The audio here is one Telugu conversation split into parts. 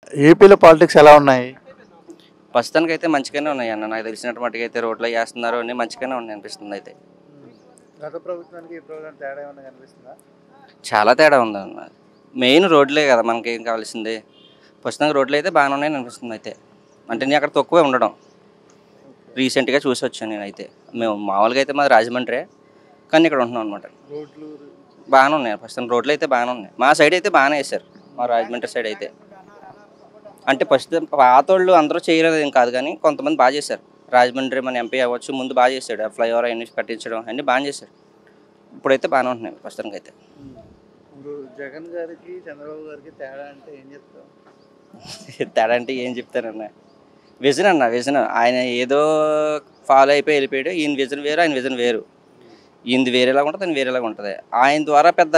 ఏపీలో పాలిటిక్స్ ఎలా ఉన్నాయి? ప్రస్తుతానికైతే మంచిగానే ఉన్నాయన్న. నాకు తెలిసినట్టు మట్టుకైతే రోడ్లు వేస్తున్నారు అన్నీ మంచిగానే ఉన్నాయి అనిపిస్తుంది అయితే. గత ప్రభుత్వానికి ఈ ప్రభుత్వం తేడా ఏమన్నా కనిపిస్తుందా? చాలా తేడా ఉందన్న. మెయిన్ రోడ్లే కదా మనకేం కావాల్సింది. ప్రస్తుతానికి రోడ్లు అయితే బాగానే ఉన్నాయని అనిపిస్తుంది అయితే. అంటే నేను అక్కడ తక్కువే ఉండడం. రీసెంట్గా చూసి వచ్చాను నేనైతే. మేము మామూలుగా అయితే మాది రాజమండ్రి, కానీ ఇక్కడ ఉంటున్నాం అనమాట. రోడ్లు బాగానే ఉన్నాయి. ప్రస్తుతం రోడ్లు అయితే బాగానే ఉన్నాయి. మా సైడ్ అయితే బాగానే వేశారు, మా రాజమండ్రి సైడ్ అయితే. అంటే ప్రస్తుతం పాతోళ్ళు అందరూ చేయలేదు ఏం కాదు, కానీ కొంతమంది బాగా చేశారు. రాజమండ్రి మన ఎంపీ అవ్వచ్చు, ముందు బాగా చేశాడు. ఆ ఫ్లైఓవర్ అవన్నీ కట్టించడం అన్నీ బాగా చేశాడు. ఇప్పుడైతే బాగానే ఉంటున్నాయి ప్రస్తుతానికి అయితే. ఇప్పుడు జగన్ గారికి చంద్రబాబు గారికి తేడా అంటే ఏం చెప్తావు? తేడా అంటే ఏం చెప్తారన్న, విజన్ అన్న, విజన్. ఆయన ఏదో ఫాలో అయిపోయి వెళ్ళిపోయాడు. ఈయన విజన్ వేరు, ఆయన విజన్ వేరు. ఈయనది వేరేలాగా ఉంటుంది, ఆయన వేరేలాగా ఉంటుంది. ఆయన ద్వారా పెద్ద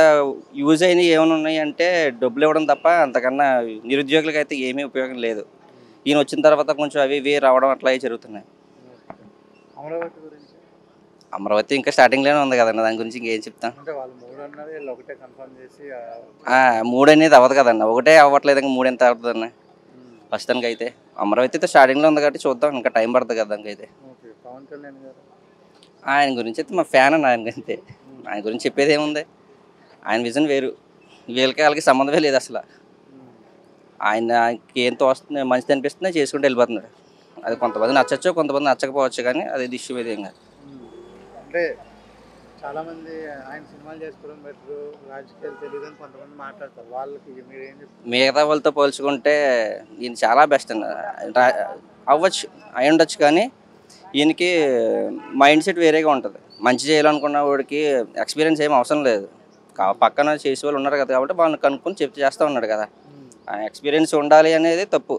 యూజ్ అయినవి ఏమైనా ఉన్నాయి అంటే డబ్బులు ఇవ్వడం తప్ప అంతకన్నా నిరుద్యోగులకి అయితే ఏమీ ఉపయోగం లేదు. ఈయన వచ్చిన తర్వాత కొంచెం అవి ఇవి రావడం అట్లా జరుగుతున్నాయి. అమరావతి గురించి అమరావతి ఇంకా స్టార్టింగ్లోనే ఉంది కదన్న, దాని గురించి ఇంకేం చెప్తాం. అంటే వాళ్ళు 3 అన్నారు, వీళ్ళు ఒకటే కన్ఫర్మ్ చేసి 3 అనేది అవ్వదు కదన్న, ఒకటే అవ్వట్లేదు, ఇంకా 3 ఎంత అవుతుందన్న. ప్రస్తుతానికి అయితే అమరావతి అయితే స్టార్టింగ్లో ఉంది కాబట్టి చూద్దాం, ఇంకా టైం పడుతుంది కదా దానికైతే. పవన్ కళ్యాణ్ గారు ఆయన గురించి అయితే మా ఫ్యాన్ అన్న. ఆయన అయితే ఆయన గురించి చెప్పేది ఏముంది, ఆయన విజన్ వేరు. వీళ్ళకి వాళ్ళకి సంబంధమే లేదు అసలు. ఆయనకి ఏం తోస్తుంది, మంచిది అనిపిస్తుందో చేసుకుంటూ వెళ్ళిపోతున్నాడు. అది కొంతమంది నచ్చచ్చు, కొంతమంది నచ్చకపోవచ్చు, కానీ అది ఇష్యూ మీద ఏం కాదు. అంటే చాలామంది ఆయన సినిమాలు చేసుకోవడం బెటర్, రాజకీయాలు తెలియదు అని కొంతమంది మాట్లాడతారు. వాళ్ళకి మీరు ఏం చెప్తారు? మిగతా వాళ్ళతో పోల్చుకుంటే ఈయన చాలా బెస్ట్ అన్న. అవ్వచ్చు, అయి ఉండొచ్చు, కానీ ఈయనకి మైండ్ సెట్ వేరేగా ఉంటుంది. మంచి చేయాలనుకున్న వాడికి ఎక్స్పీరియన్స్ ఏం అవసరం లేదు. పక్కన చేసే వాళ్ళు ఉన్నారు కదా, కాబట్టి వాళ్ళని కనుక్కొని చేస్తూ ఉన్నాడు కదా. ఆ ఎక్స్పీరియన్స్ ఉండాలి అనేది తప్పు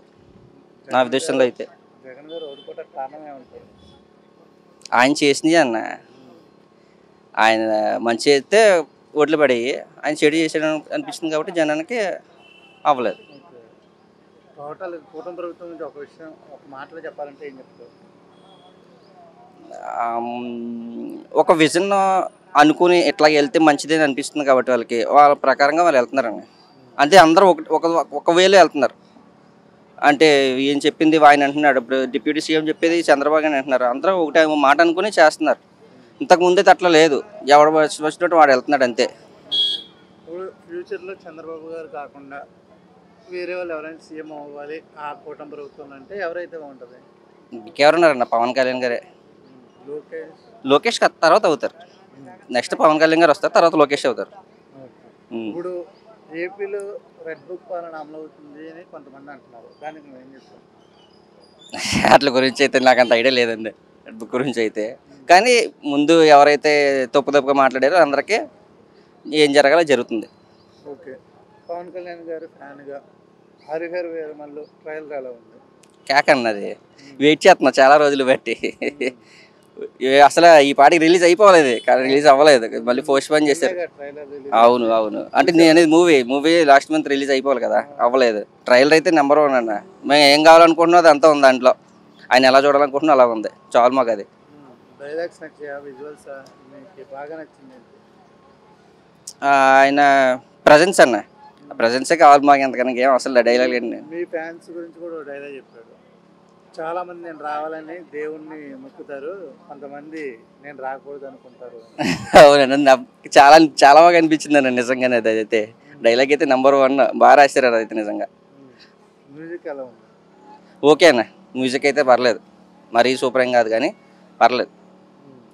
నా ఉద్దేశంలో అయితే. జగన్ గారు ఓడిపోవడం కారణం ఏమంటారు? ఆయన చేసినవి అన్న. ఆయన మంచి చేస్తే ఓట్లు పడేవి, ఆయన చెడు చేసాడు అనిపిస్తుంది కాబట్టి జనానికి అవ్వలేదు. టోటల్ కూటమి ప్రభుత్వం నుంచి ఒక విషయం, ఒక మాటలో చెప్పాలంటే ఏం చెప్తారు? ఒక విజన్ అనుకుని ఇట్లా వెళ్తే మంచిది అని అనిపిస్తుంది కాబట్టి వాళ్ళ ప్రకారంగా వాళ్ళు వెళ్తున్నారండి. అంటే అందరూ ఒక వేలో వెళ్తున్నారు. అంటే ఏం చెప్పింది ఆయన అంటున్నాడు. ఇప్పుడు డిప్యూటీ సీఎం చెప్పేది చంద్రబాబు అని అంటున్నారు. అందరూ ఒకటే మాట అనుకుని చేస్తున్నారు. ఇంతకుముందు అయితే అట్లా లేదు, ఎవడు వచ్చినట్టు వాడు వెళ్తున్నాడు అంతే. ఇప్పుడు ఫ్యూచర్లో చంద్రబాబు గారు కాకుండా వేరే వాళ్ళు ఎవరైనా సీఎం అవ్వాలి ఆ కూటమి ప్రభుత్వం అంటే ఎవరైతే బాగుంటుంది? ఇంకెవరున్నారన్న, పవన్ కళ్యాణ్ గారే. లోకేష్ తర్వాత అవుతారు. నెక్స్ట్ పవన్ కళ్యాణ్ గారు వస్తారు, తర్వాత లోకేష్ అవుతారు. ఇప్పుడు ఏపీలో రెడ్ బుక్ పాలన అమలు అవుతుంది అని కొంతమంది అంటున్నారు, దానికి నువ్వు ఏం చెప్తావు? వాటి గురించి అయితే నాకు అంత ఐడియా లేదండి, రెడ్ బుక్ గురించి అయితే. కానీ ముందు ఎవరైతే తప్పుగా మాట్లాడారో అందరికీ ఏం జరగాలో జరుగుతుంది. ఓకే, పవన్ కళ్యాణ్ గారు ఫ్యాన్గా హరిహర వీరమల్లు ట్రయల్ ఎలా ఉంది? కేక్ అన్నది వెయిట్ చేస్తున్నా చాలా రోజులు బట్టి. అసలు ఈ పాటికి రిలీజ్ అయిపోలేదు, కానీ రిలీజ్ అవ్వలేదు, మళ్ళీ పోస్ట్ పోన్ చేశారు. అవును, అంటే నేను అనేది మూవీ లాస్ట్ మంత్ రిలీజ్ అయిపోవాలి కదా, అవ్వలేదు. ట్రైలర్ అయితే నెంబర్ 1 అన్న. మేము ఏం కావాలనుకుంటున్నాం అది అంతా ఉంది దాంట్లో. ఆయన ఎలా చూడాలనుకుంటున్నా అలా ఉంది, చాలు మాకు అది. ఆయన ప్రజెన్స్ అన్న, ప్రజెన్సే కావాలి మాకు, ఎంతకన్నా ఏం అసలు డైలాగ్ అండి. మీ ఫ్యాన్స్ గురించి కూడా డైలాగ్ చెప్పాడు, చాలా మంది నేను రావాలని దేవుణ్ణి మొక్కుతారు, కొంతమంది నేను రాకూడదు అనుకుంటారు. అవునండి, చాలా చాలా బాగా అనిపించింది అన్న నిజంగానే. అది అయితే డైలాగ్ అయితే నెంబర్ 1, బాగా రాశారు అది అయితే నిజంగా. మ్యూజిక్ ఎలా ఉంది? ఓకే అన్న, మ్యూజిక్ అయితే పర్లేదు, మరీ సూపర్ ఏం కాదు, కానీ పర్లేదు.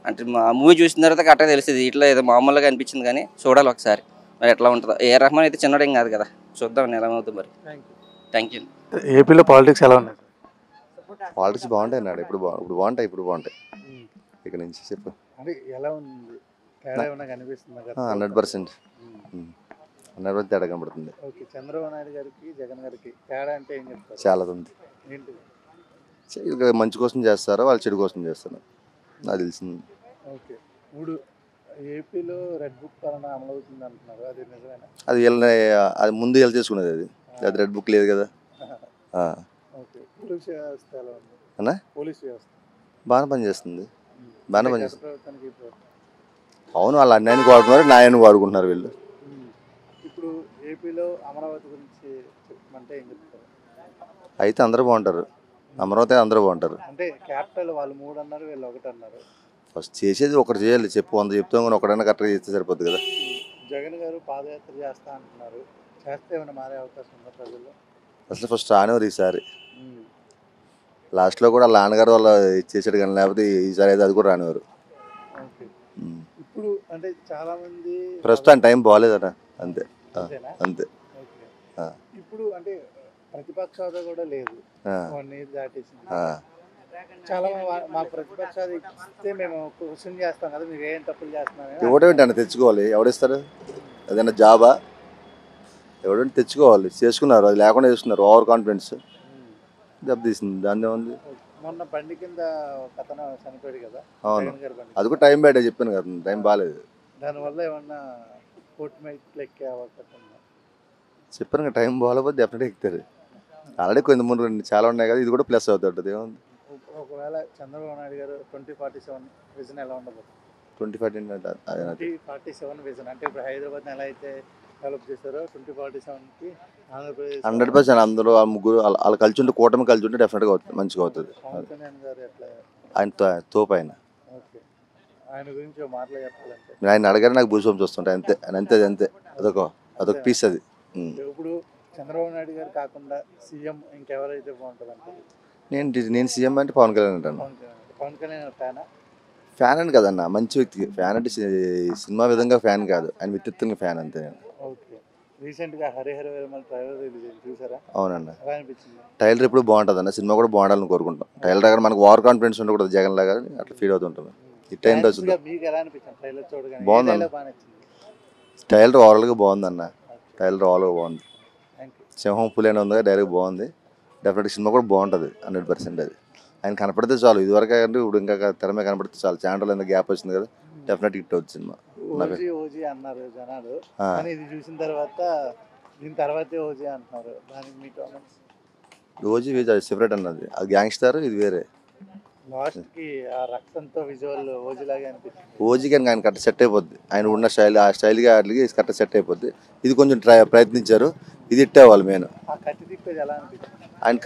అంటే మా మూవీ చూసిన తర్వాత కరెక్ట్గా తెలిసింది, ఇట్లా ఏదో మామూలుగా అనిపించింది, కానీ చూడాలి ఒకసారి మరి ఎట్లా ఉంటుందో. ఏ రహమాన్ అయితే చిన్నడేం కాదు కదా, చూద్దాం ఎలా అవుతుంది మరి. Thank you. ఏపీలో పాలిటిక్స్ ఎలా ఉన్నాయి? పాలిటిక్స్ బాగుంటాయి అన్నాడు, ఇప్పుడు బాగుంటాయి ఇక్కడ నుంచి చెప్పు. అంటే ఎలా ఉంది, తేడా ఏమైనా కనిపిస్తుందా? 100% తేడా కనబడుతుంది. ఓకే, చంద్రబాబు నాయుడు గారికి జగన్ గారికి తేడా అంటే ఏం చెప్తారు? చాలా ఉంది. మంచి కోసం చేస్తారో వాళ్ళు చెడు కోసం చేస్తారు, నాకు తెలిసింది. ఓకే, ఇప్పుడు ఏపీలో రెడ్ బుక్ పాలన అమలు అవుతుంది అంటున్నారు, అది నిజమేనా? అది ముందు వెళ్ళి చేసుకునేది, అది రెడ్ బుక్ లేదు కదా. ఓకే, పోలీస్ వ్యవస్థ ఎలా ఉంది అన్నా? పోలీస్ వ్యవస్థ బాగానే పనిచేస్తుంది, బాగానే పనిచేస్తుంది. అవును, వాళ్ళు అన్యాయానికి వాడుకున్నారు, న్యాయాన్ని వాడుకుంటున్నారు వీళ్ళు. ఇప్పుడు ఏపీలో అమరావతి గురించి చెప్పమంటే ఏం చెప్తారు? అయితే అందరూ బాగుంటారు. అమరావతి అందరూ బాగుంటారు. అంటే క్యాపిటల్ వాళ్ళు 3 అన్నారు, వీళ్ళు 1 అన్నారు. ఫస్ట్ చేసేది ఒకటి చేయాలి. 100 చెప్తాం కానీ ఒకడైనా కరెక్ట్గా చేస్తే సరిపోద్ది కదా. జగన్ గారు పాదయాత్ర చేస్తా అంటున్నారు. చేస్తే ఏమైనా మారే అవకాశం ఉందా ప్రజల్లో? అసలు ఫస్ట్ రానివారు ఈసారి. లాస్ట్లో కూడా వాళ్ళ నాన్నగారు వాళ్ళు చేసాడు కానీ, లేకపోతే ఈసారి అయితే అది కూడా రానివారు. ఓకే. ఇప్పుడు అంటే చాలా మంది ప్రస్తుతం టైం బాగాలేదట, అంతే అంతేనా? అంతే. ఓకే. ఇప్పుడు అంటే ప్రతిపక్ష హోదా కూడా లేదు, 1 ఇయర్ దాటేసింది. చాలా మా ప్రతిపక్ష హోదా ఇస్తే మేము క్వశ్చన్ చేస్తాం కదా, మీరు ఏం తప్పులు చేస్తున్నారు. ఎవడేంటి అన్న తెచ్చుకోవాలి, ఎవడిస్తారు? ఏదైనా జాబా? ఎవడంటే తెచ్చుకోవాలి, చేసుకున్నారు. అది లేకుండా చేసుకున్నారు. ఓవర్ కాన్ఫిడెన్స్ దెబ్బతీసింది. దాన్ని ఉంది. మొన్న బండి కింద ఒక అతను చనిపోయాడు కదా. అవును, జగన్ గారి బండి. అది కూడా టైం బ్యాడ్ చెప్పాను కదా, టైం బాగాలేదు. దానివల్ల ఏమన్నా కోర్టు మెట్లు ఎక్కే అవకాశం ఉందా? చెప్పాను కదా, టైం బాగాలేకపోతే డెఫినెట్గా ఎక్కుతారు. ఆల్రెడీ కొంతమంది చాలా ఉన్నాయి కదా, ఇది కూడా ప్లస్ అవుతుంది. ఏముంది? ఒకవేళ చంద్రబాబు నాయుడు గారు 2047 విజన్ ఎలా ఉండబోతుంది? 2047 విజన్ అంటే ఇప్పుడు హైదరాబాద్ని ఎలా అయితే డెవలప్ చేశారో 2047కి ఆంధ్రప్రదేశ్ 100% అందరూ ఆ ముగ్గురు వాళ్ళు కలిసి ఉంటే, కూటమి కలిసి ఉంటే డెఫినెట్గా మంచిగా అవుతుంది. పవన్ కళ్యాణ్ గారు ఎట్లా? ఆయన తోపు ఆయన. ఓకే. ఆయన గురించి ఒక మాటలో చెప్పాలంటే ఆయన అడగారు, నాకు భూస్వామి చూస్తుంటాయి అంతే. అంతే అంతే, అదొక పీస్ అది. ఇప్పుడు చంద్రబాబు నాయుడు గారు కాకుండా సీఎం ఇంకెవరైతే బాగుంటుంది అంటే? నేను సీఎం అంటే పవన్ కళ్యాణ్ అంటాను. పవన్ కళ్యాణ్ ఫ్యానా? ఫ్యాన్ అని కదన్న, మంచి వ్యక్తికి ఫ్యాన్ అంటే సినిమా విధంగా ఫ్యాన్ కాదు, ఆయన వ్యక్తిత్వంగా ఫ్యాన్ అంతే. ఓకే. రీసెంట్గా హరిహర వేమల ట్రైలర్ రిలీజ్ చూసారా? అవునన్న. ఎలా అనిపించింది? టైలర్ ఎప్పుడు బాగుంటుంది అన్న, సినిమా కూడా బాగుండాలని కోరుకుంటాం. టైలర్ దగ్గర మనకు ఓవర్ కాన్ఫిడెన్స్ ఉండకూడదు, జగన్ లాగా అట్లా ఫీల్ అవుతుంటాం. ఈ టైం మీకు ఎలా అనిపించింది ట్రైలర్ చూడగానే? బాగుందన్న. టైలర్ ఓవరాల్గా బాగుందన్న. టైలర్ ఓవరాల్గా బాగుంది. సింహం పులి అని ఉంది, డైరెక్ట్ బాగుంది. డెఫినెట్గా సినిమా కూడా బాగుంటుంది 100%. అది ఆయన కనపడితే చాలు. ఇదివరకు అంటే ఇప్పుడు ఇంకా తెర మీద కనపడితే చాలు. ఛానల్ ఎంత గ్యాప్ వచ్చింది కదా, డెఫినెట్ హిట్ అవుతుంది సినిమా. ఓజీ అన్నారు జనాలు, కానీ ఇది చూసిన తర్వాత దీని తర్వాతే ఓజీ అంటున్నారు. దానికి మీ కామెంట్స్? ఓజీ సెపరేట్ అన్నది, అది గ్యాంగ్స్టర్, ఇది వేరే. లాస్ట్కి ఆ రక్తంతో విజువల్ ఓజీ లాగా అనిపించింది. ఓజీ కానీ ఆయన కరెక్ట్ సెట్ అయిపోద్ది. ఆయన ఉన్న స్టైల్, ఆ స్టైల్గా వాటికి కరెక్ట్ సెట్ అయిపోద్ది. ఇది కొంచెం ప్రయత్నించారు, ఇది హిట్ అవ్వాలి మెయిన్. ఆ కత్తి తిప్పేది ఎలా అనిపించింది? ఆయన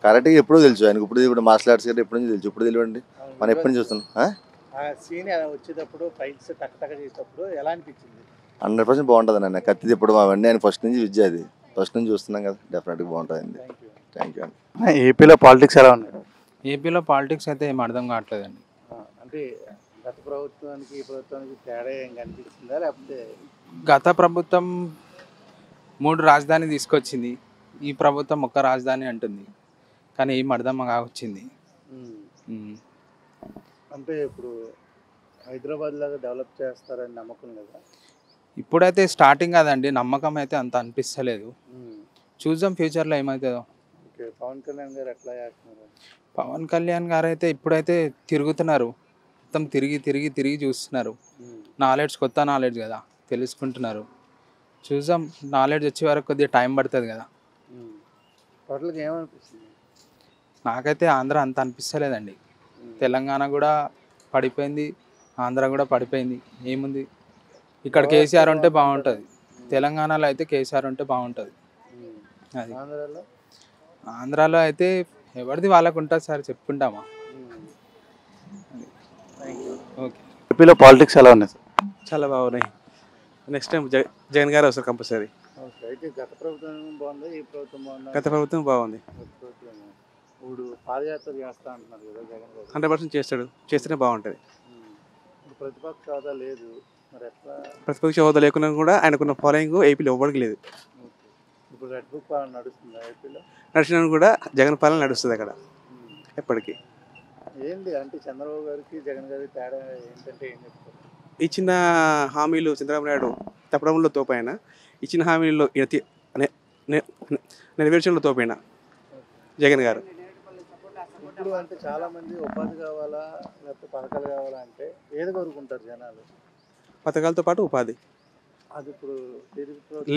కరెక్ట్గా ఎప్పుడూ తెలుసు ఆయనకు. ఇప్పుడు మార్షల్ ఆర్ట్స్ గారు ఎప్పుడు నుంచి తెలుసు, ఇప్పుడు తెలియండి. మనం ఎప్పటి నుంచి చూస్తున్నాం. ఆ సీన్ వచ్చేటప్పుడు ఫైట్స్ టక్ చేసేటప్పుడు ఎలా అనిపించింది? 100% బాగుంటుంది అన్న. కత్తి తిప్పడం అవన్నీ ఆయన ఫస్ట్ నుంచి విద్య, అది ఫస్ట్ నుంచి చూస్తున్నాం కదా, డెఫినెట్గా బాగుంటుంది. థ్యాంక్ యూ అండి. ఏపీలో పాలిటిక్స్ ఎలా ఉన్నాయి? ఏపీలో పాలిటిక్స్ అయితే ఏం అర్థం కావట్లేదండి. అంటే గత ప్రభుత్వానికి ఈ ప్రభుత్వానికి తేడా ఏం కనిపించిందా, లేకపోతే? గత ప్రభుత్వం 3 రాజధాని తీసుకొచ్చింది, ఈ ప్రభుత్వం ఒక్క రాజధాని అంటుంది, కానీ ఏం అర్థం కావచ్చింది. అంటే ఇప్పుడు హైదరాబాద్ లాగా డెవలప్ చేస్తారని నమ్మకం లేదా? ఇప్పుడైతే స్టార్టింగ్ కదండి, నమ్మకం అయితే అంత అనిపిస్తలేదు. చూద్దాం ఫ్యూచర్లో ఏమవుతుందో. ఓకే. పవన్ కళ్యాణ్ గారు ఎట్లా చేస్తున్నారు? పవన్ కళ్యాణ్ గారు అయితే ఇప్పుడైతే తిరుగుతున్నారు, మొత్తం తిరిగి చూస్తున్నారు. కొత్త నాలెడ్జ్ కదా, తెలుసుకుంటున్నారు. చూద్దాం, నాలెడ్జ్ వచ్చే వరకు కొద్దిగా టైం పడుతుంది కదా. టోటల్గా ఏమనిపిస్తుంది? నాకైతే ఆంధ్ర అంత అనిపిస్తలేదండి. తెలంగాణ కూడా పడిపోయింది, ఆంధ్ర కూడా పడిపోయింది. ఏముంది, ఇక్కడ కేసీఆర్ ఉంటే బాగుంటుంది. తెలంగాణలో అయితే కేసీఆర్ ఉంటే బాగుంటుంది. అది ఆంధ్రాలో అయితే ఎవరిది వాళ్ళకు ఉంటుంది సార్, చెప్పుకుంటామా. ఓకే. ఏపీలో పాలిటిక్స్ ఎలా ఉన్నాయి సార్? చాలా బాగున్నాయి. నెక్స్ట్ టైం జగన్ గారు వస్తారు కంపల్సరీ. అయితే గత ప్రభుత్వం బాగుంది, ఈ ప్రభుత్వం బాగుంది? గత ప్రభుత్వం బాగుంది. ఇప్పుడు పాదయాత్ర చేస్తా అంటున్నారు కదా జగన్ గారు. 100% చేస్తాడు, చేస్తేనే బాగుంటుంది. ఇప్పుడు ప్రతిపక్ష హోదా లేదు, మరి ఎట్లా? ప్రతిపక్ష హోదా లేకున్నా కూడా ఆయనకున్న ఫాలోయింగ్ ఏపీలో ఎవ్వరికి లేదు. ఇప్పుడు రెడ్ బుక్ పాలన నడుస్తుందా ఏపీలో? నడిచినా కూడా జగన్ పాలన నడుస్తుంది అక్కడ ఎప్పటికీ. ఏంటి అంటే చంద్రబాబు గారికి జగన్ గారికి తేడా ఏంటంటే ఏం చెప్తారు? ఇచ్చిన హామీలు చంద్రబాబు నాయుడు తప్పడంలో తోపైన, ఇచ్చిన హామీల్లో నెరవేర్చడంలో తోపైన జగన్ గారు. ఇప్పుడు అంటే చాలా మంది ఉపాధి కావాలా లేకపోతే పథకాలు కావాలా అంటే ఏది కోరుకుంటారు జనాలు? పథకాలతో పాటు ఉపాధి. అది ఇప్పుడు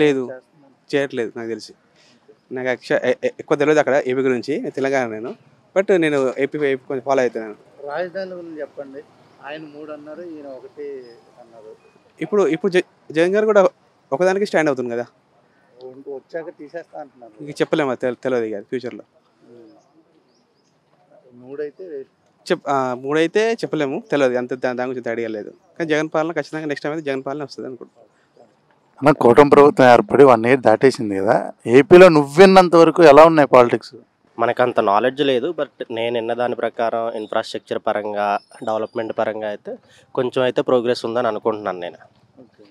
లేదు, చేయట్లేదు నాకు తెలిసి. నాకు ఎక్కువ తెలియదు అక్కడ ఏపీ గురించి, తెలంగాణ నేను. బట్ నేను ఏపీ కొంచెం ఫాలో అవుతున్నాను. రాజధాని గురించి చెప్పండి. ఆయన 3 అన్నారు, ఈయన 1 అన్నారు. ఇప్పుడు జగన్ గారు కూడా ఒకదానికి స్టాండ్ అవుతుంది కదా, వచ్చాక తీసేస్తా అంటున్నారు. ఇంక చెప్పలేము, తెలియదు ఇక ఫ్యూచర్లో. మూడైతే మూడైతే చెప్పలేము, తెలియదు, అంత దాని గురించి ఐడియా లేదు. కానీ జగన్ పాలన ఖచ్చితంగా నెక్స్ట్ టైం అయితే జగన్ పాలన వస్తుంది అనుకుంటున్నాను. అన్న, కూటమి ప్రభుత్వం ఏర్పడి 1 year దాటేసింది కదా, ఏపీలో నువ్వు విన్నంత వరకు ఎలా ఉన్నాయి పాలిటిక్స్? మనకు అంత నాలెడ్జ్ లేదు, బట్ నేను విన్న దాని ప్రకారం ఇన్ఫ్రాస్ట్రక్చర్ పరంగా, డెవలప్మెంట్ పరంగా అయితే కొంచెం అయితే ప్రోగ్రెస్ ఉందని అనుకుంటున్నాను నేను. ఓకే.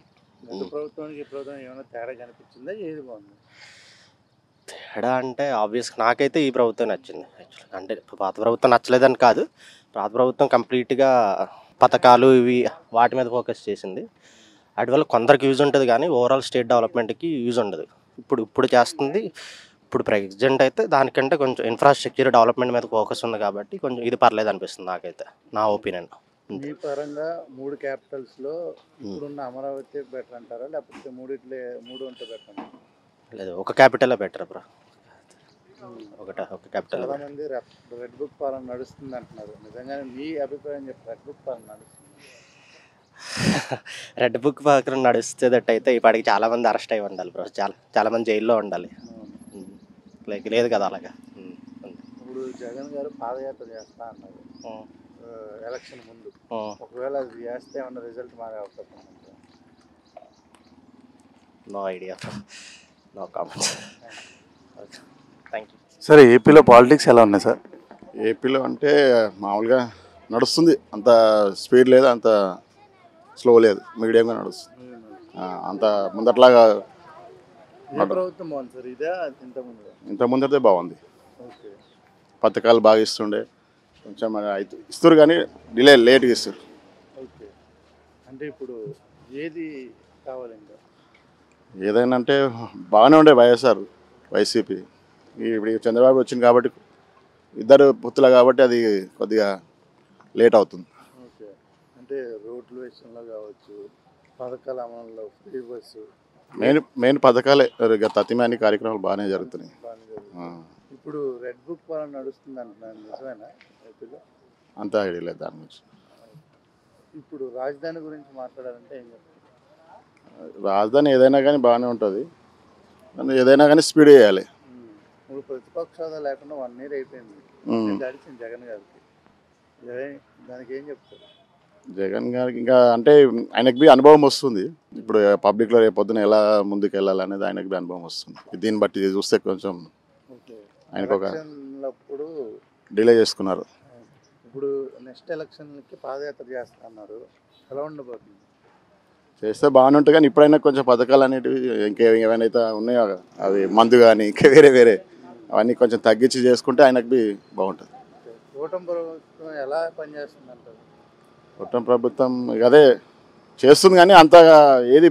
గత ప్రభుత్వానికి ఈ ప్రభుత్వం ఏమైనా తేడా కనిపించిందా? ఏది బాగుంది? తేడా అంటే ఆబ్వియస్గా నాకైతే ఈ ప్రభుత్వం నచ్చింది యాక్చువల్గా. అంటే పాత ప్రభుత్వం నచ్చలేదని కాదు, పాత ప్రభుత్వం కంప్లీట్గా పథకాలు ఇవి వాటి మీద ఫోకస్ చేసింది. వాటి వల్ల కొందరికి యూజ్ ఉంటుంది కానీ ఓవరాల్ స్టేట్ డెవలప్మెంట్కి యూజ్ ఉండదు. ఇప్పుడు చేస్తుంది, ఇప్పుడు ప్రెజెంట్ అయితే దానికంటే కొంచెం ఇన్ఫ్రాస్ట్రక్చర్ డెవలప్మెంట్ మీద ఫోకస్ ఉంది కాబట్టి కొంచెం ఇది పర్లేదు అనిపిస్తుంది నాకైతే, నా ఒపీనియన్. మీ పరంగా 3 క్యాపిటల్స్లో ఇప్పుడున్న అమరావతి బెటర్ అంటారా, లేకపోతే మూడు ఉంటే బెటర్ అంటారా? లేదు, ఒక క్యాపిటల్ బెటర్ బ్రో. ఒక క్యాపిటల్. చాలా మంది రెడ్ బుక్ పాలన నడుస్తుంది అంటున్నారు. నిజంగానే మీ అభిప్రాయం చెప్పి రెడ్ బుక్ పాలన నడుస్తుంది? రెడ్ బుక్ ప్రకారం నడుస్తేటట్టయితే ఇప్పటికి చాలా మంది అరెస్ట్ అయి ఉండాలి బ్రో, చాలా మంది జైల్లో ఉండాలి. లైక్ లేదు కదా అలాగా. ఇప్పుడు జగన్ గారు పాదయాత్ర చేస్తా అన్నారు ఎలక్షన్ ముందు. ఒకవేళ అది చేస్తే ఏమన్నా రిజల్ట్ మారే అవకాశం ఉందా? No idea, no comments. Thank you. సరే, ఏపీలో పాలిటిక్స్ ఎలా ఉన్నాయి సార్? ఏపీలో అంటే మామూలుగా నడుస్తుంది, అంత స్పీడ్ లేదు, అంత స్లో లేదు, మీడియంగా నడుస్తుంది. అంత ముందట్లాగా ఏ ప్రభుత్వం బాగుంది సార్, ఇదా ఇంత ముందరిదే బాగుంది. ఓకే. పథకాలు బాగా ఇస్తుండే, కొంచెం ఇస్తారు కానీ లేట్గా ఇస్తారు. ఓకే. అంటే ఇప్పుడు ఏది కావాలి ఇంకా? ఏదైనా అంటే బాగానే ఉండే వైసీపీ. ఇప్పుడు చంద్రబాబు వచ్చింది కాబట్టి, ఇద్దరు పుత్తులు కాబట్టి అది కొద్దిగా లేట్ అవుతుంది. ఓకే. అంటే రోడ్ల విషయంలో కావచ్చు, పథకాల అమలులో ఫ్రీ బస్సు, మెయిన్ పథకాలే, తతిమాని కార్యక్రమాలు బాగానే జరుగుతున్నాయి. ఇప్పుడు రెడ్ బుక్ పాలన నడుస్తుంది అంటున్నాను, నిజమేనా ఏపీలో? అంత ఐడియా లేదు దాని గురించి. ఇప్పుడు రాజధాని గురించి మాట్లాడాలంటే ఏం చెప్తారు? రాజధాని ఏదైనా కానీ బాగానే ఉంటుంది, ఏదైనా కానీ స్పీడ్ చేయాలి. ఇప్పుడు ప్రతిపక్ష హోదా లేకుండా 1 year అయిపోయింది, గడిచింది జగన్ గారికి. దానికి ఏం చెప్తారు? జగన్ గారికి ఇంకా అంటే ఆయనకి అనుభవం వస్తుంది. ఇప్పుడు పబ్లిక్లో రేపు పొద్దున ఎలా ముందుకు వెళ్ళాలనేది ఆయనకి అనుభవం వస్తుంది. దీన్ని బట్టి చూస్తే కొంచెం ఆయనకు ఒక ఎలక్షన్లప్పుడు డిలే చేసుకున్నారు. ఇప్పుడు నెక్స్ట్ ఎలక్షన్కి పాదయాత్ర చేస్తా అన్నారు, ఎలా ఉండబోతుంది? చేస్తే బాగానే ఉంటుంది కానీ ఇప్పుడైనా కొంచెం పథకాలు అనేటివి ఇంకేమైనా అయితే ఉన్నాయో అవి మందు కానీ ఇంకా వేరే అవన్నీ కొంచెం తగ్గించి చేసుకుంటే ఆయనకి బాగుంటుంది. కూటమి ప్రభుత్వం ఎలా పనిచేస్తుంది అంటారు? కూటమి ప్రభుత్వం అదే చేస్తుంది కానీ అంతగా ఏది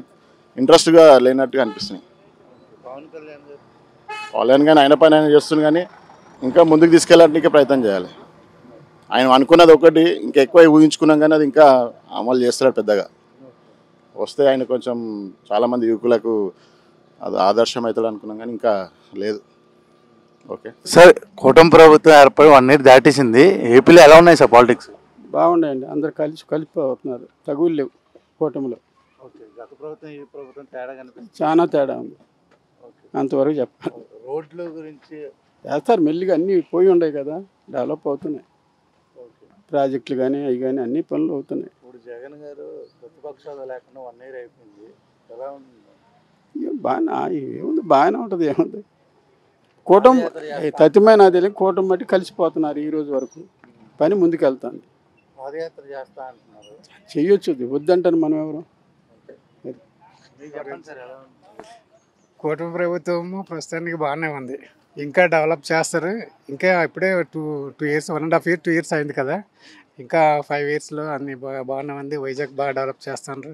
ఇంట్రెస్ట్గా లేనట్టుగా అనిపిస్తుంది. పవన్ కళ్యాణ్ గారు కానీ ఆయన పని ఆయన చేస్తుంది కానీ ఇంకా ముందుకు తీసుకెళ్ళడానికి ప్రయత్నం చేయాలి. ఆయన అనుకున్నది ఒకటి, ఇంకా ఎక్కువ ఊహించుకున్నాం కానీ అది ఇంకా అమలు చేస్తున్నాడు పెద్దగా. వస్తే ఆయన కొంచెం చాలామంది యువకులకు అది ఆదర్శం అవుతాడు అనుకున్నాం కానీ ఇంకా లేదు. ఓకే సార్, కూటమి ప్రభుత్వం ఏర్పడి 1 year దాటేసింది, ఏపీలో ఎలా ఉన్నాయి సార్ పాలిటిక్స్? బాగున్నాయండి, అందరు కలిసిపోతున్నారు, తగులు లేవు కూటమిలో. ఓకే. గత ప్రభుత్వం ఈ ప్రభుత్వం తేడా కనిపిస్తుంది? చాలా తేడా ఉంది, అంతవరకు చెప్పాలి. రోడ్ల గురించి చేస్తారు మెల్లిగా, అన్నీ పోయి ఉన్నాయి కదా, డెవలప్ అవుతున్నాయి. ఓకే. ప్రాజెక్టులు కానీ అవి కానీ అన్ని పనులు అవుతున్నాయి. ఇప్పుడు జగన్ గారు ప్రతిపక్ష హోదా లేకుండా 1 year అయిపోయింది, ఎలా ఉంది? ఏముంది, బాగానే ఉంటుంది. ఏముంది, కూటమి తతిమైన అది కూటమి బట్టి కలిసిపోతున్నారు. ఈ రోజు వరకు పని ముందుకెళ్తాను. పాదయాత్ర చేస్తా అంటున్నారు, చెయ్యొచ్చు, వద్దంటాను మనం ఎవరు. మీకు చెప్పండి సార్, ఎలా ఉంది? కూటమి ప్రభుత్వము ప్రస్తుతానికి బాగానే ఉంది, ఇంకా డెవలప్ చేస్తారు. ఇంకా ఇప్పుడే 2 years 1.5 years 2 years అయింది కదా, ఇంకా 5 yearsలో అన్ని బాగానే ఉంది. వైజాగ్ బాగా డెవలప్ చేస్తున్నారు,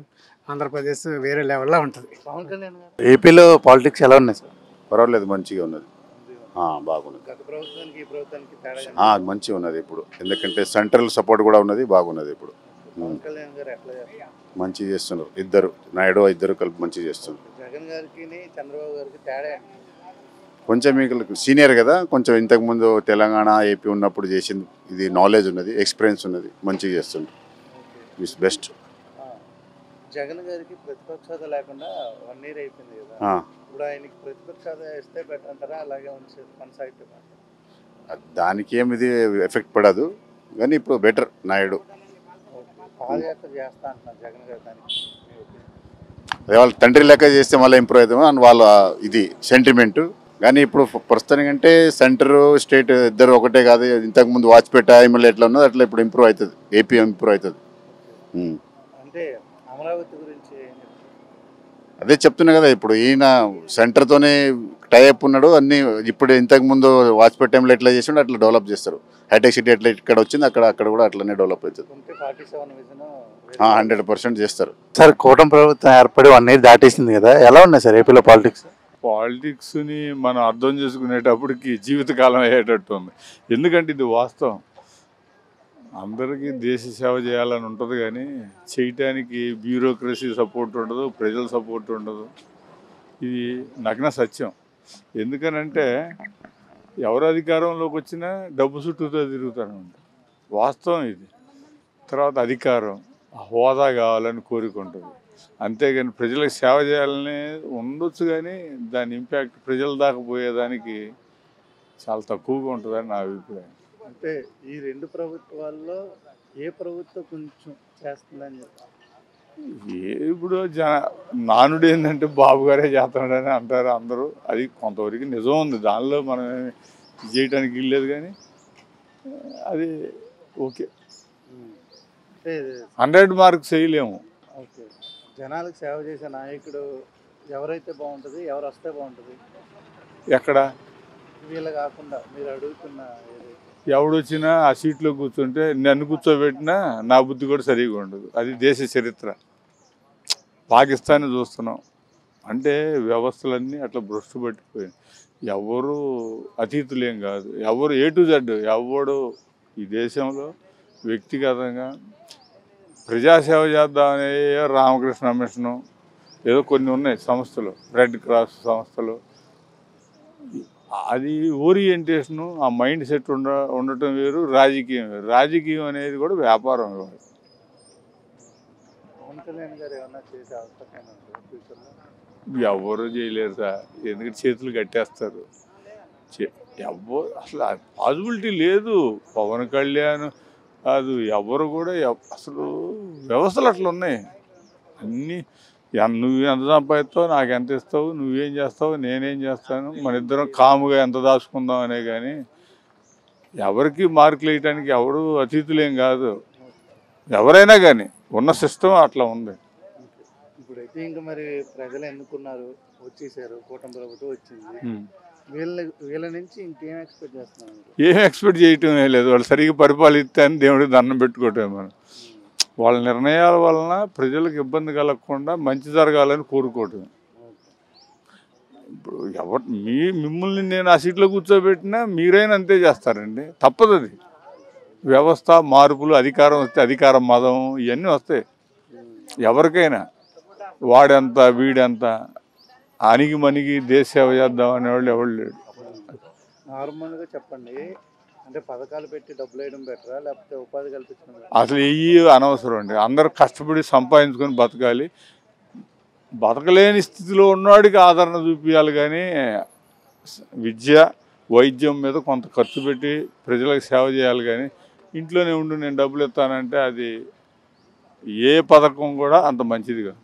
ఆంధ్రప్రదేశ్ వేరే లెవెల్లో ఉంటుంది. పవన్ కళ్యాణ్ గారు ఏపీలో పాలిటిక్స్ ఎలా ఉన్నాయి సార్? పర్వాలేదు, మంచిగా ఉన్నది, బాగున్నది. గత ప్రభుత్వానికి ఈ ప్రభుత్వానికి తేడా మంచిగా ఉన్నది ఇప్పుడు, ఎందుకంటే సెంట్రల్ సపోర్ట్ కూడా ఉన్నది, బాగున్నది ఇప్పుడు. పవన్ కళ్యాణ్ గారు ఎట్లా చేస్తారు? మంచిగా చేస్తున్నారు, ఇద్దరు కలిపి మంచిగా చేస్తున్నారు. జగన్ గారికి చంద్రబాబు గారికి తేడా కొంచెం మీకు సీనియర్ కదా, కొంచెం ఇంతకుముందు తెలంగాణ ఏపీ ఉన్నప్పుడు చేసింది, ఇది నాలెడ్జ్ ఉన్నది, ఎక్స్పీరియన్స్ ఉన్నది, మంచిగా చేస్తుంది. It's best. జగన్ గారికి ప్రతిపక్ష హోదా లేకుండా 1 year అయిపోయింది కదా, ఇప్పుడు ఆయనకి ప్రతిపక్ష హోదా ఇస్తే బెటర్ అంటారా, అలాగే కొనసాగితే? దానికి ఏమి ఇది ఎఫెక్ట్ పడదు, కానీ ఇప్పుడు బెటర్ నాయుడు. పాదయాత్ర చేస్తా అంటున్నారు జగన్ గారు, దానికి అదే వాళ్ళ తండ్రి లెక్క చేస్తే మళ్ళీ ఇంప్రూవ్ అవుతామో అని వాళ్ళ ఇది సెంటిమెంట్. కానీ ఇప్పుడు ప్రస్తుతానికంటే సెంటర్ స్టేట్ ఇద్దరు ఒకటే కాదు. ఇంతకుముందు వాజ్పేయి టైంలో ఎట్లా ఉన్నదో అట్లా ఇప్పుడు ఇంప్రూవ్ అవుతుంది, ఏపీ ఇంప్రూవ్ అవుతుంది. అంటే అమరావతి గురించి ఏం చెప్తారు? అదే చెప్తున్నా కదా, ఇప్పుడు ఈయన సెంటర్తోనే టైఅప్ ఉన్నాడు అన్ని. ఇప్పుడు ఇంతకుముందు వాజ్పేయి టైంలో ఎట్లా చేసిండో అట్లా డెవలప్ చేస్తారు. హైటెక్ సిటీ ఎట్లా ఇక్కడ వచ్చింది అక్కడ కూడా అట్లనే డెవలప్ అవుతుంది. 47 విజన్ 100% చేస్తారు. సార్ కూటమి ప్రభుత్వం ఏర్పడి 1 ఇయర్ దాటేసింది కదా, ఎలా ఉన్నాయి సార్ ఏపీలో పాలిటిక్స్? పాలిటిక్స్ని మనం అర్థం చేసుకునేటప్పటికి జీవితకాలం అయ్యేటట్టు ఉంది. ఎందుకంటే ఇది వాస్తవం. అందరికీ దేశ సేవ చేయాలని ఉంటుంది, కానీ చేయటానికి బ్యూరోక్రసీ సపోర్ట్ ఉండదు, ప్రజల సపోర్ట్ ఉండదు. ఇది నగ్న సత్యం. ఎందుకనంటే ఎవరు అధికారంలోకి వచ్చినా డబ్బు చుట్టూతో తిరుగుతారంట. వాస్తవం ఇది. తర్వాత అధికారం, హోదా కావాలని కోరుకుంటుంది. అంతేగాని ప్రజలకు సేవ చేయాలని ఉండొచ్చు, కానీ దాని ఇంపాక్ట్ ప్రజల దాకా పోయేదానికి చాలా తక్కువగా ఉంటుందని నా అభిప్రాయం. అంటే ఈ 2 ప్రభుత్వాల్లో ఏ ప్రభుత్వం కొంచెం చేస్తుందని చెప్తారు? ఇప్పుడు నానుడు ఏంటంటే బాబు గారే చేస్తున్నాడని అంటారు అందరూ. అది కొంతవరకు నిజం ఉంది, దానిలో మనం చేయటానికి ఇల్లేదు, కానీ అది ఓకే. 100 మార్క్స్ చేయలేము. ఓకే, జనాలకు సేవ చేసే నాయకుడు ఎవరైతే బాగుంటుంది, ఎవరు వస్తే బాగుంటుంది? ఎక్కడ వీళ్ళు కాకుండా మీరు అడుగుతున్న ఎవడొచ్చినా ఆ సీట్లో కూర్చుంటే నన్ను కూర్చోబెట్టినా నా బుద్ధి కూడా సరిగా ఉండదు. అది దేశ చరిత్ర. పాకిస్తాన్ చూస్తున్నాం. అంటే వ్యవస్థలన్నీ అట్లా భ్రష్టు పట్టిపోయాయి. ఎవరు అతీతులేం కాదు, ఎవరు A to Z ఎవడు ఈ దేశంలో వ్యక్తిగతంగా ప్రజాసేవ చేద్దామనే రామకృష్ణ మిషను ఏదో కొన్ని ఉన్నాయి సంస్థలు, రెడ్ క్రాస్ సంస్థలు. అది ఓరియంటేషను, ఆ మైండ్ సెట్ ఉండటం వేరు, రాజకీయం వేరు. రాజకీయం అనేది కూడా వ్యాపారం. పవన్ కళ్యాణ్ గారు ఏమన్నా చేసే అవకాశం ఫ్యూచర్లో? ఎవరు చేయలేరు సార్, ఎందుకంటే చేతులు కట్టేస్తారు. ఎవరు అసలు పాసిబిలిటీ లేదు. పవన్ కళ్యాణ్ అది ఎవరు కూడా అసలు వ్యవస్థలు అట్లా ఉన్నాయి అన్నీ. నువ్వు ఎంత సంపాదిస్తావు, నాకు ఎంత ఇస్తావు, నువ్వేం చేస్తావు, నేనేం చేస్తాను, మన ఇద్దరం కాముగా ఎంత దాచుకుందాం అనే. కానీ ఎవరికి మార్కులు వేయటానికి ఎవరు అతీతులేం కాదు, ఎవరైనా కానీ. ఉన్న సిస్టమ్ అట్లా ఉంది. ఇప్పుడైతే ఇంకా మరి ప్రజలు ఎన్నుకున్నారు, వచ్చేసారు, కూటమి ప్రభుత్వం వచ్చింది. వీళ్ళ నుంచి ఇంకేం ఎక్స్పెక్ట్ చేస్తున్నారు? ఏం ఎక్స్పెక్ట్ చేయటమే లేదు. వాళ్ళు సరిగ్గా పరిపాలిస్తే అని దేవుడికి దండం పెట్టుకోవటమే. మనం వాళ్ళ నిర్ణయాల వలన ప్రజలకు ఇబ్బంది కలగకుండా మంచి జరగాలని కోరుకోవటం. ఇప్పుడు మిమ్మల్ని నేను ఆ సీట్లో కూర్చోబెట్టినా మీరైనా అంతే చేస్తారండి, తప్పదు. అది వ్యవస్థ మార్పులు, అధికారం వస్తే అధికారం మదం ఇవన్నీ వస్తాయి ఎవరికైనా. వాడెంత వీడెంత అణిగి మణిగి దేశ సేవ చేద్దాం అనేవాళ్ళు ఎవరు లేడు. నార్మల్గా చెప్పండి, అంటే పథకాలు పెట్టి డబ్బులు వేయడం బెటరా, లేకపోతే ఉపాధి కల్పించడం? అసలు అనవసరం అండి. అందరూ కష్టపడి సంపాదించుకొని బతకాలి. బతకలేని స్థితిలో ఉన్నవాడికి ఆదరణ చూపించాలి, కానీ విద్య వైద్యం మీద కొంత ఖర్చు పెట్టి ప్రజలకు సేవ చేయాలి. కానీ ఇంట్లోనే ఉండి నేను డబ్బులు ఇస్తానంటే అది ఏ పథకం కూడా అంత మంచిది కాదు.